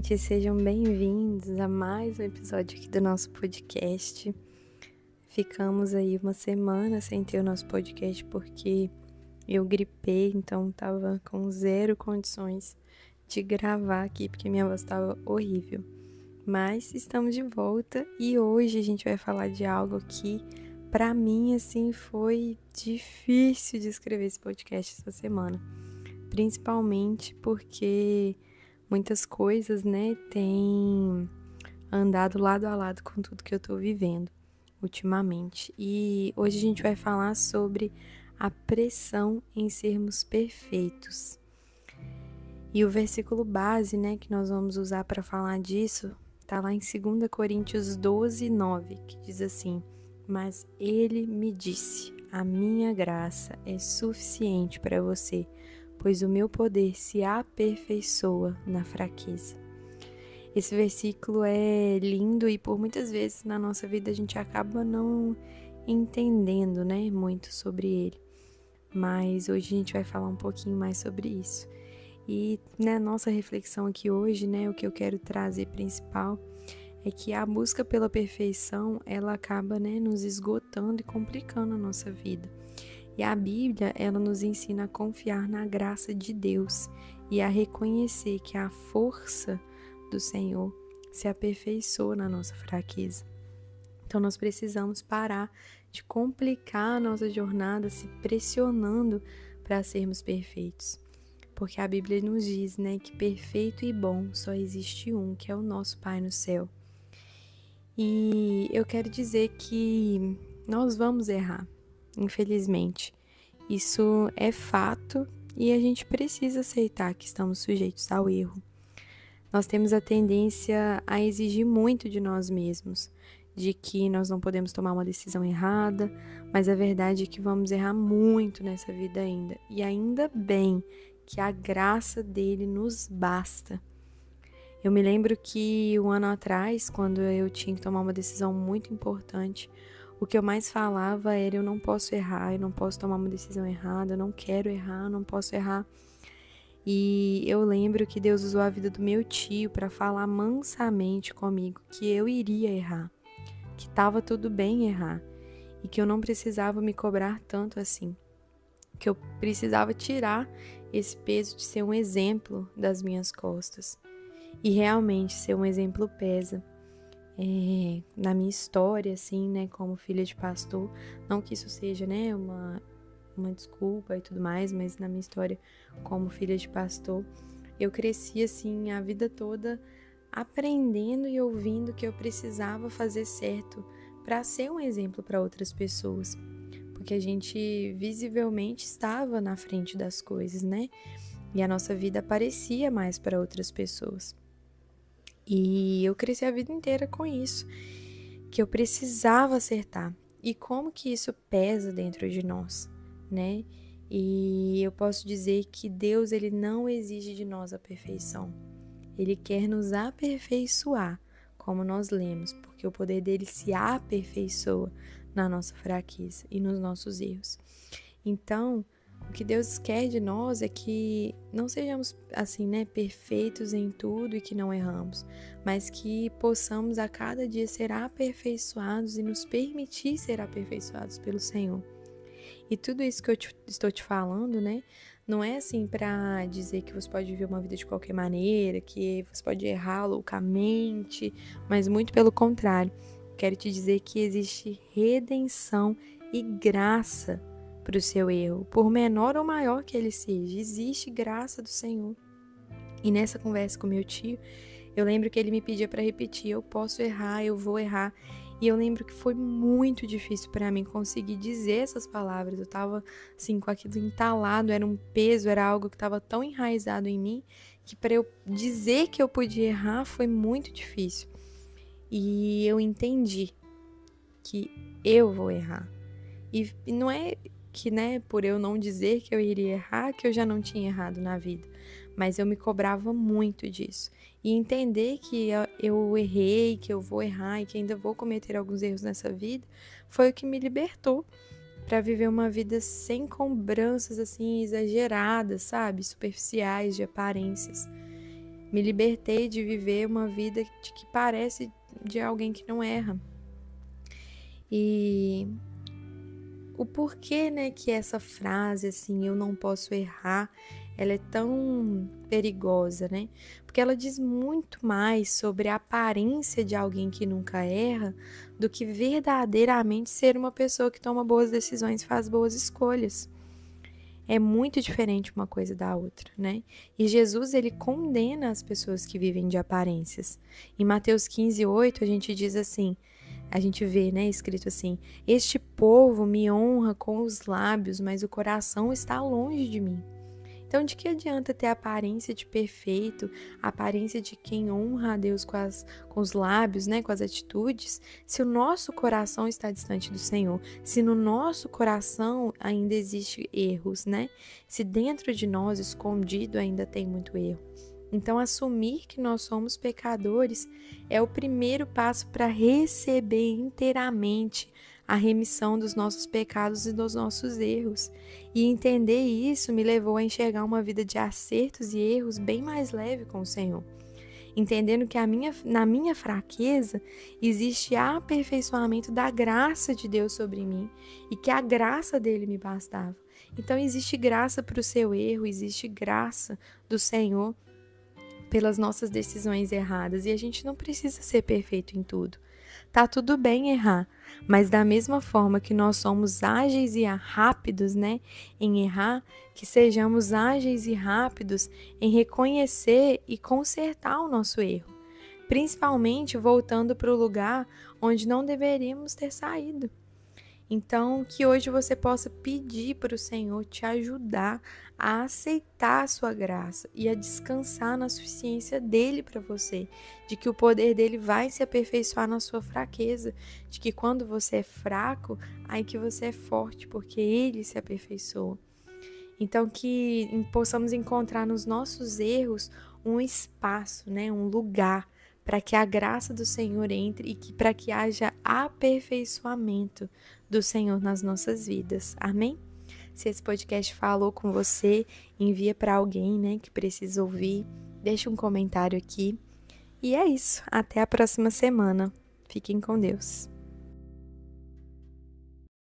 gente, sejam bem-vindos a mais um episódio aqui do nosso podcast. Ficamos aí uma semana sem ter o nosso podcast porque eu gripei, então tava com zero condições de gravar aqui porque minha voz tava horrível. Mas estamos de volta e hoje a gente vai falar de algo que pra mim assim foi difícil de escrever esse podcast essa semana, principalmente porque muitas coisas, né, têm andado lado a lado com tudo que eu tô vivendo ultimamente. E hoje a gente vai falar sobre a pressão em sermos perfeitos. E o versículo base, né, que nós vamos usar para falar disso, tá lá em 2 Coríntios 12, 9, que diz assim: "Mas ele me disse, a minha graça é suficiente para você, pois o meu poder se aperfeiçoa na fraqueza." Esse versículo é lindo e por muitas vezes na nossa vida a gente acaba não entendendo, né, muito sobre ele. Mas hoje a gente vai falar um pouquinho mais sobre isso. E na nossa reflexão aqui hoje, né, o que eu quero trazer principal é que a busca pela perfeição, ela acaba, né, nos esgotando e complicando a nossa vida. E a Bíblia, ela nos ensina a confiar na graça de Deus e a reconhecer que a força do Senhor se aperfeiçoa na nossa fraqueza. Então nós precisamos parar de complicar a nossa jornada se pressionando para sermos perfeitos. Porque a Bíblia nos diz, né, que perfeito e bom só existe um, que é o nosso Pai no céu. E eu quero dizer que nós vamos errar, infelizmente. Isso é fato e a gente precisa aceitar que estamos sujeitos ao erro. Nós temos a tendência a exigir muito de nós mesmos, de que nós não podemos tomar uma decisão errada, mas a verdade é que vamos errar muito nessa vida ainda. E ainda bem que a graça dele nos basta. Eu me lembro que um ano atrás, quando eu tinha que tomar uma decisão muito importante, o que eu mais falava era: eu não posso errar, eu não posso tomar uma decisão errada, eu não quero errar, eu não posso errar. E eu lembro que Deus usou a vida do meu tio para falar mansamente comigo que eu iria errar, que estava tudo bem errar e que eu não precisava me cobrar tanto assim, que eu precisava tirar esse peso de ser um exemplo das minhas costas. E realmente ser um exemplo pesa. Na minha história, assim, né, como filha de pastor, não que isso seja, né, uma desculpa e tudo mais, mas na minha história como filha de pastor, eu cresci, assim, a vida toda aprendendo e ouvindo que eu precisava fazer certo para ser um exemplo para outras pessoas, porque a gente visivelmente estava na frente das coisas, né, e a nossa vida aparecia mais para outras pessoas. E eu cresci a vida inteira com isso, que eu precisava acertar. E como que isso pesa dentro de nós, né? E eu posso dizer que Deus, ele não exige de nós a perfeição. Ele quer nos aperfeiçoar, como nós lemos, porque o poder dele se aperfeiçoa na nossa fraqueza e nos nossos erros. Então, o que Deus quer de nós é que não sejamos, assim, né, perfeitos em tudo e que não erramos, mas que possamos a cada dia ser aperfeiçoados e nos permitir ser aperfeiçoados pelo Senhor. E tudo isso que eu estou te falando, né, não é assim para dizer que você pode viver uma vida de qualquer maneira, que você pode errar loucamente, mas muito pelo contrário. Quero te dizer que existe redenção e graça para o seu erro, por menor ou maior que ele seja, existe graça do Senhor. E nessa conversa com meu tio, eu lembro que ele me pedia para repetir: eu posso errar, eu vou errar. E eu lembro que foi muito difícil para mim conseguir dizer essas palavras. Eu tava assim com aquilo entalado, era um peso, era algo que estava tão enraizado em mim que para eu dizer que eu podia errar foi muito difícil. E eu entendi que eu vou errar. E não é que, né, por eu não dizer que eu iria errar, que eu já não tinha errado na vida. Mas eu me cobrava muito disso. E entender que eu errei, que eu vou errar e que ainda vou cometer alguns erros nessa vida, foi o que me libertou para viver uma vida sem cobranças, assim, exageradas, sabe? Superficiais, de aparências. Me libertei de viver uma vida que parece de alguém que não erra. E o porquê, né, que essa frase, assim, eu não posso errar, ela é tão perigosa, né? Porque ela diz muito mais sobre a aparência de alguém que nunca erra do que verdadeiramente ser uma pessoa que toma boas decisões e faz boas escolhas. É muito diferente uma coisa da outra, né? E Jesus, ele condena as pessoas que vivem de aparências. Em Mateus 15:8, a gente diz assim, a gente vê, né, escrito assim: este povo me honra com os lábios, mas o coração está longe de mim. Então, de que adianta ter a aparência de perfeito, a aparência de quem honra a Deus com os lábios, né, com as atitudes, se o nosso coração está distante do Senhor, se no nosso coração ainda existe erros, né? Se dentro de nós, escondido, ainda tem muito erro. Então, assumir que nós somos pecadores é o primeiro passo para receber inteiramente a remissão dos nossos pecados e dos nossos erros. E entender isso me levou a enxergar uma vida de acertos e erros bem mais leve com o Senhor. Entendendo que na minha fraqueza existe aperfeiçoamento da graça de Deus sobre mim e que a graça dele me bastava. Então, existe graça para o seu erro, existe graça do Senhor pelas nossas decisões erradas, e a gente não precisa ser perfeito em tudo. Tá tudo bem errar, mas da mesma forma que nós somos ágeis e rápidos, né, em errar, que sejamos ágeis e rápidos em reconhecer e consertar o nosso erro, principalmente voltando para o lugar onde não deveríamos ter saído. Então, que hoje você possa pedir para o Senhor te ajudar a aceitar a sua graça e a descansar na suficiência dele para você, de que o poder dele vai se aperfeiçoar na sua fraqueza, de que quando você é fraco, aí que você é forte, porque ele se aperfeiçoa. Então, que possamos encontrar nos nossos erros um espaço, né, um lugar para que a graça do Senhor entre e que para que haja aperfeiçoamento do Senhor nas nossas vidas. Amém? Se esse podcast falou com você, envia para alguém, né, que precisa ouvir. Deixa um comentário aqui. E é isso. Até a próxima semana. Fiquem com Deus.